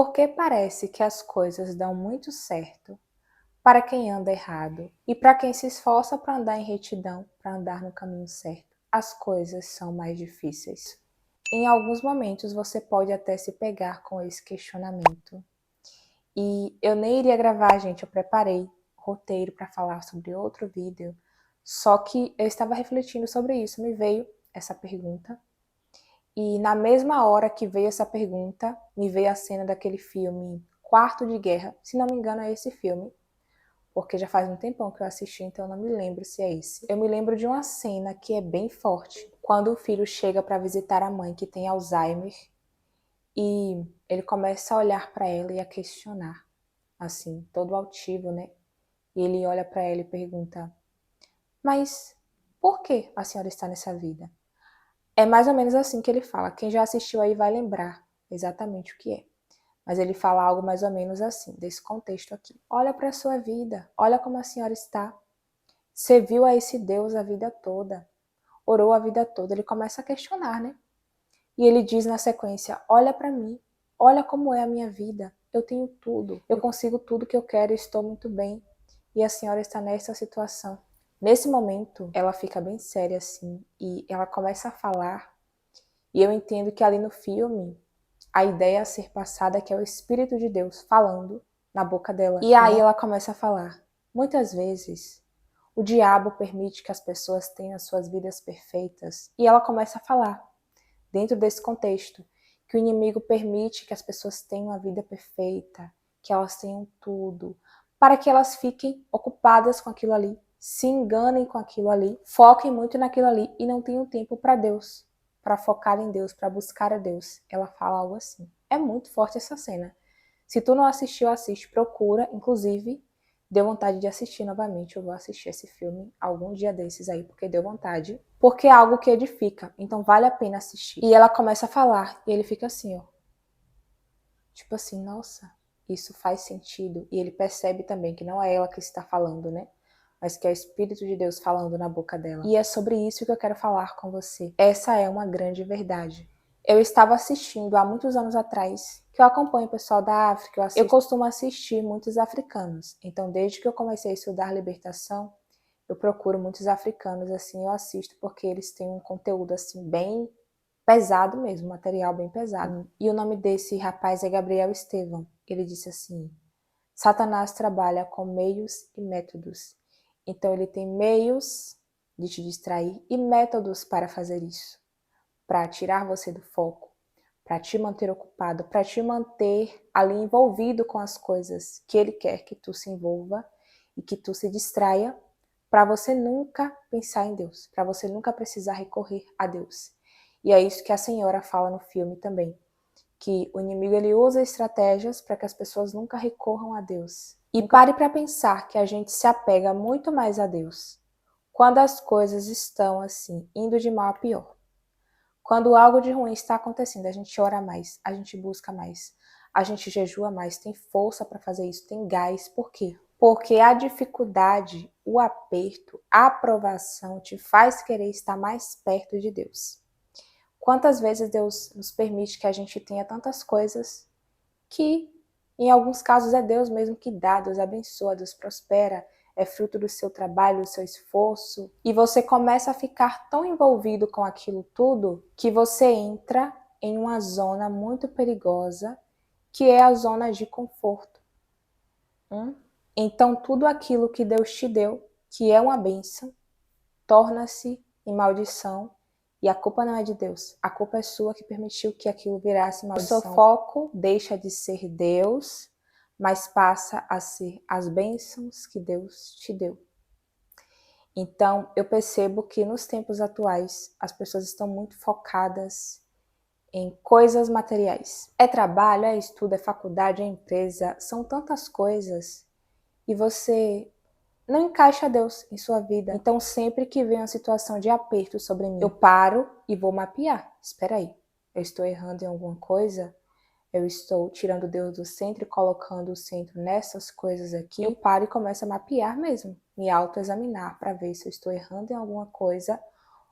Porque parece que as coisas dão muito certo para quem anda errado e para quem se esforça para andar em retidão, para andar no caminho certo, as coisas são mais difíceis. Em alguns momentos você pode até se pegar com esse questionamento. E eu nem iria gravar, gente, eu preparei roteiro para falar sobre outro vídeo, só que eu estava refletindo sobre isso, me veio essa pergunta. E na mesma hora que veio essa pergunta, me veio a cena daquele filme Quarto de Guerra. Se não me engano, é esse filme, porque já faz um tempão que eu assisti, então eu não me lembro se é esse. Eu me lembro de uma cena que é bem forte, quando o filho chega para visitar a mãe que tem Alzheimer e ele começa a olhar para ela e a questionar, assim, todo altivo, né? E ele olha para ela e pergunta: mas por que a senhora está nessa vida? É mais ou menos assim que ele fala. Quem já assistiu aí vai lembrar exatamente o que é. Mas ele fala algo mais ou menos assim, desse contexto aqui. Olha para a sua vida, olha como a senhora está. Serviu a esse Deus a vida toda, orou a vida toda. Ele começa a questionar, né? E ele diz na sequência: olha para mim, olha como é a minha vida. Eu tenho tudo, eu consigo tudo que eu quero, estou muito bem. E a senhora está nessa situação. Nesse momento, ela fica bem séria assim e ela começa a falar. E eu entendo que ali no filme, a ideia a ser passada é que é o Espírito de Deus falando na boca dela. E aí ela começa a falar: muitas vezes o diabo permite que as pessoas tenham as suas vidas perfeitas. E ela começa a falar, dentro desse contexto, que o inimigo permite que as pessoas tenham a vida perfeita, que elas tenham tudo, para que elas fiquem ocupadas com aquilo ali, se enganem com aquilo ali, foquem muito naquilo ali e não tenham tempo para Deus, para focar em Deus, para buscar a Deus. Ela fala algo assim. É muito forte essa cena. Se tu não assistiu, assiste, procura. Inclusive, deu vontade de assistir novamente. Eu vou assistir esse filme algum dia desses aí, porque deu vontade. Porque é algo que edifica, então vale a pena assistir. E ela começa a falar, e ele fica assim, ó. Tipo assim, nossa, isso faz sentido. E ele percebe também que não é ela que está falando, né? Mas que é o Espírito de Deus falando na boca dela. E é sobre isso que eu quero falar com você. Essa é uma grande verdade. Eu estava assistindo há muitos anos atrás, que eu acompanho o pessoal da África, eu costumo assistir muitos africanos. Então, desde que eu comecei a estudar libertação, eu procuro muitos africanos, assim, eu assisto, porque eles têm um conteúdo, assim, bem pesado mesmo, material bem pesado. E o nome desse rapaz é Gabriel Estevão. Ele disse assim: Satanás trabalha com meios e métodos. Então ele tem meios de te distrair e métodos para fazer isso, para tirar você do foco, para te manter ocupado, para te manter ali envolvido com as coisas que ele quer que tu se envolva e que tu se distraia, para você nunca pensar em Deus, para você nunca precisar recorrer a Deus. E é isso que a senhora fala no filme também, que o inimigo ele usa estratégias para que as pessoas nunca recorram a Deus. E pare para pensar que a gente se apega muito mais a Deus quando as coisas estão assim, indo de mal a pior. Quando algo de ruim está acontecendo, a gente ora mais, a gente busca mais, a gente jejua mais, tem força para fazer isso, tem gás. Por quê? Porque a dificuldade, o aperto, a aprovação te faz querer estar mais perto de Deus. Quantas vezes Deus nos permite que a gente tenha tantas coisas que, em alguns casos, é Deus mesmo que dá, Deus abençoa, Deus prospera, é fruto do seu trabalho, do seu esforço, e você começa a ficar tão envolvido com aquilo tudo que você entra em uma zona muito perigosa, que é a zona de conforto. Então, tudo aquilo que Deus te deu, que é uma bênção, torna-se em maldição, e a culpa não é de Deus, a culpa é sua que permitiu que aquilo virasse maldição. O seu foco deixa de ser Deus, mas passa a ser as bênçãos que Deus te deu. Então, eu percebo que nos tempos atuais, as pessoas estão muito focadas em coisas materiais. É trabalho, é estudo, é faculdade, é empresa, são tantas coisas, e você não encaixa Deus em sua vida. Então, sempre que vem uma situação de aperto sobre mim, eu paro e vou mapear. Espera aí, eu estou errando em alguma coisa? Eu estou tirando Deus do centro e colocando o centro nessas coisas aqui? Eu paro e começo a mapear mesmo, me autoexaminar para ver se eu estou errando em alguma coisa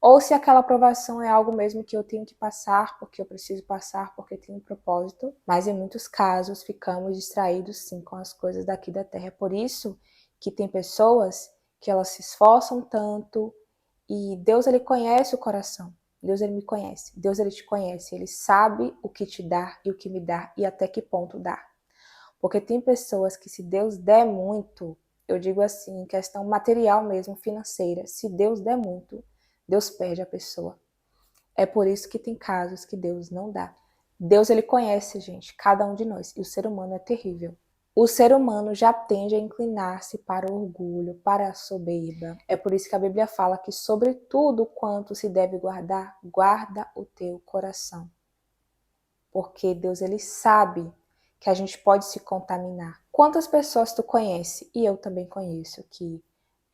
ou se aquela aprovação é algo mesmo que eu tenho que passar, porque eu preciso passar, porque tem um propósito. Mas em muitos casos ficamos distraídos sim com as coisas daqui da terra. É por isso que tem pessoas que elas se esforçam tanto e Deus ele conhece o coração. Deus ele me conhece, Deus ele te conhece, ele sabe o que te dá e o que me dá e até que ponto dá. Porque tem pessoas que se Deus der muito, eu digo assim, em questão material mesmo, financeira, se Deus der muito, Deus perde a pessoa. É por isso que tem casos que Deus não dá. Deus ele conhece, gente, cada um de nós, e o ser humano é terrível. O ser humano já tende a inclinar-se para o orgulho, para a soberba. É por isso que a Bíblia fala que sobre tudo quanto se deve guardar, guarda o teu coração. Porque Deus ele sabe que a gente pode se contaminar. Quantas pessoas tu conhece, e eu também conheço, que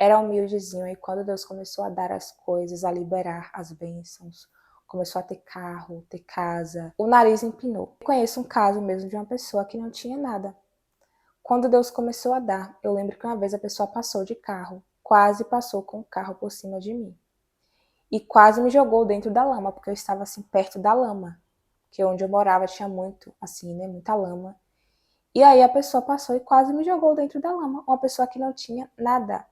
era humildezinho e quando Deus começou a dar as coisas, a liberar as bênçãos, começou a ter carro, ter casa, o nariz empinou. Eu conheço um caso mesmo de uma pessoa que não tinha nada. Quando Deus começou a dar, eu lembro que uma vez a pessoa passou de carro, quase passou com o carro por cima de mim. E quase me jogou dentro da lama, porque eu estava assim perto da lama, que onde eu morava tinha muito, assim, né, muita lama. E aí a pessoa passou e quase me jogou dentro da lama, uma pessoa que não tinha nada.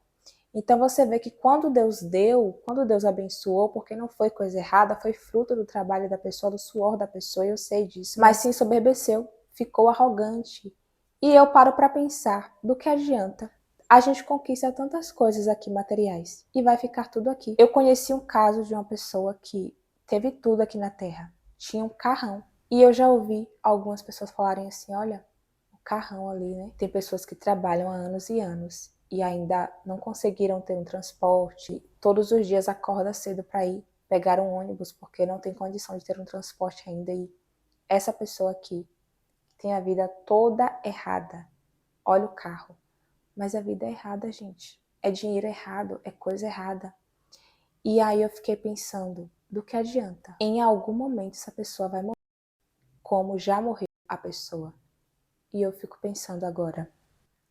Então você vê que quando Deus deu, quando Deus abençoou, porque não foi coisa errada, foi fruto do trabalho da pessoa, do suor da pessoa, eu sei disso. Mas se ensoberbeceu, ficou arrogante. E eu paro para pensar, do que adianta? A gente conquista tantas coisas aqui materiais e vai ficar tudo aqui. Eu conheci um caso de uma pessoa que teve tudo aqui na Terra, tinha um carrão. E eu já ouvi algumas pessoas falarem assim, olha, o carrão ali, né? Tem pessoas que trabalham há anos e anos e ainda não conseguiram ter um transporte. Todos os dias acorda cedo para ir pegar um ônibus porque não tem condição de ter um transporte ainda. E essa pessoa aqui tem a vida toda errada. Olha o carro. Mas a vida é errada, gente. É dinheiro errado, é coisa errada. E aí eu fiquei pensando, do que adianta? Em algum momento essa pessoa vai morrer, como já morreu a pessoa. E eu fico pensando agora,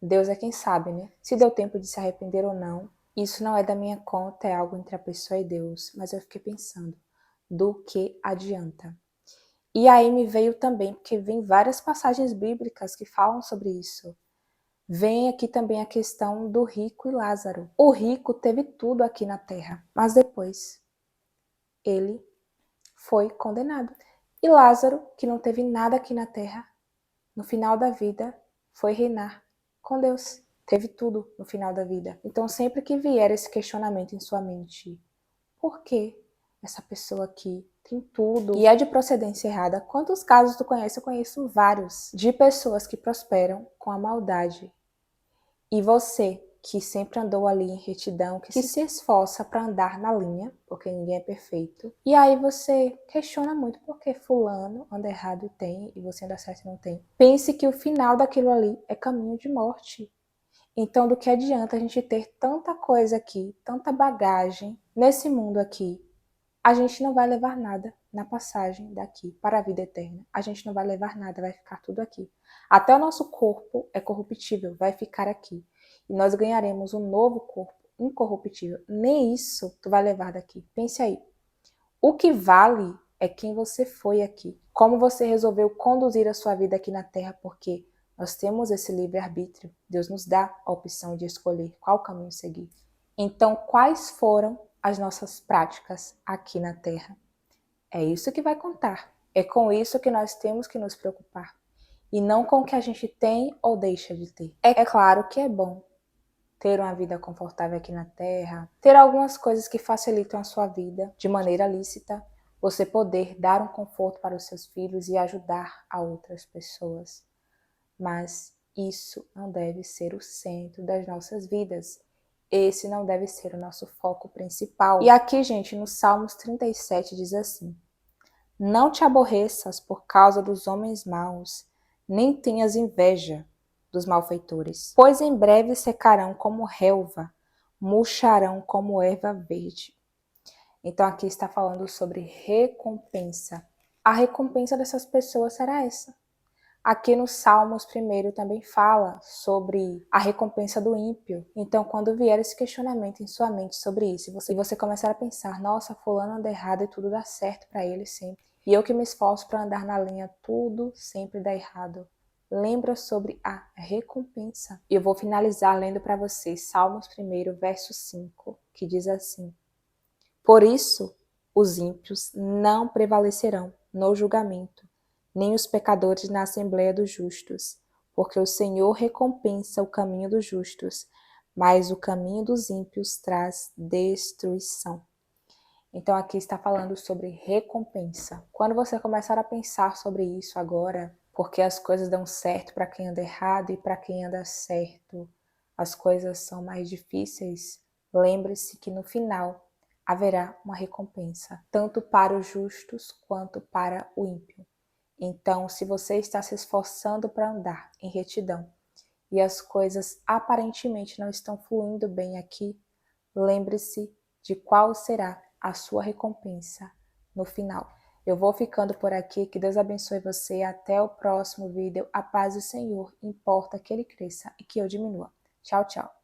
Deus é quem sabe, né? Se deu tempo de se arrepender ou não, isso não é da minha conta, é algo entre a pessoa e Deus. Mas eu fiquei pensando, do que adianta? E aí me veio também, porque vem várias passagens bíblicas que falam sobre isso. Vem aqui também a questão do rico e Lázaro. O rico teve tudo aqui na terra, mas depois ele foi condenado. E Lázaro, que não teve nada aqui na terra, no final da vida foi reinar com Deus. Teve tudo no final da vida. Então sempre que vier esse questionamento em sua mente, por que essa pessoa aqui tem tudo e é de procedência errada? Quantos casos tu conhece? Eu conheço vários de pessoas que prosperam com a maldade. E você, que sempre andou ali em retidão, que se esforça para andar na linha, porque ninguém é perfeito, e aí você questiona muito por que fulano anda errado e tem, e você anda certo e não tem. Pense que o final daquilo ali é caminho de morte. Então, do que adianta a gente ter tanta coisa aqui, tanta bagagem nesse mundo aqui? A gente não vai levar nada na passagem daqui para a vida eterna. A gente não vai levar nada, vai ficar tudo aqui. Até o nosso corpo é corruptível, vai ficar aqui. E nós ganharemos um novo corpo incorruptível. Nem isso tu vai levar daqui. Pense aí. O que vale é quem você foi aqui. Como você resolveu conduzir a sua vida aqui na Terra, porque nós temos esse livre-arbítrio. Deus nos dá a opção de escolher qual caminho seguir. Então, quais foram as nossas práticas aqui na Terra? É isso que vai contar. É com isso que nós temos que nos preocupar. E não com o que a gente tem ou deixa de ter. É claro que é bom ter uma vida confortável aqui na Terra, ter algumas coisas que facilitam a sua vida de maneira lícita, você poder dar um conforto para os seus filhos e ajudar a outras pessoas. Mas isso não deve ser o centro das nossas vidas. Esse não deve ser o nosso foco principal. E aqui, gente, no Salmos 37 diz assim: não te aborreças por causa dos homens maus, nem tenhas inveja dos malfeitores, pois em breve secarão como relva, murcharão como erva verde. Então aqui está falando sobre recompensa. A recompensa dessas pessoas será essa. Aqui no Salmos 1 também fala sobre a recompensa do ímpio. Então, quando vier esse questionamento em sua mente sobre isso, e você começar a pensar, nossa, fulano anda errado e tudo dá certo para ele sempre. E eu que me esforço para andar na linha, tudo sempre dá errado. Lembra sobre a recompensa. E eu vou finalizar lendo para vocês Salmos 1, verso 5, que diz assim: Por isso, os ímpios não prevalecerão no julgamento, nem os pecadores na assembleia dos justos, porque o Senhor recompensa o caminho dos justos, mas o caminho dos ímpios traz destruição. Então aqui está falando sobre recompensa. Quando você começar a pensar sobre isso agora, porque as coisas dão certo para quem anda errado e para quem anda certo, as coisas são mais difíceis, lembre-se que no final haverá uma recompensa, tanto para os justos quanto para o ímpio. Então, se você está se esforçando para andar em retidão e as coisas aparentemente não estão fluindo bem aqui, lembre-se de qual será a sua recompensa no final. Eu vou ficando por aqui, que Deus abençoe você, até o próximo vídeo. A paz do Senhor importa que ele cresça e que eu diminua. Tchau, tchau.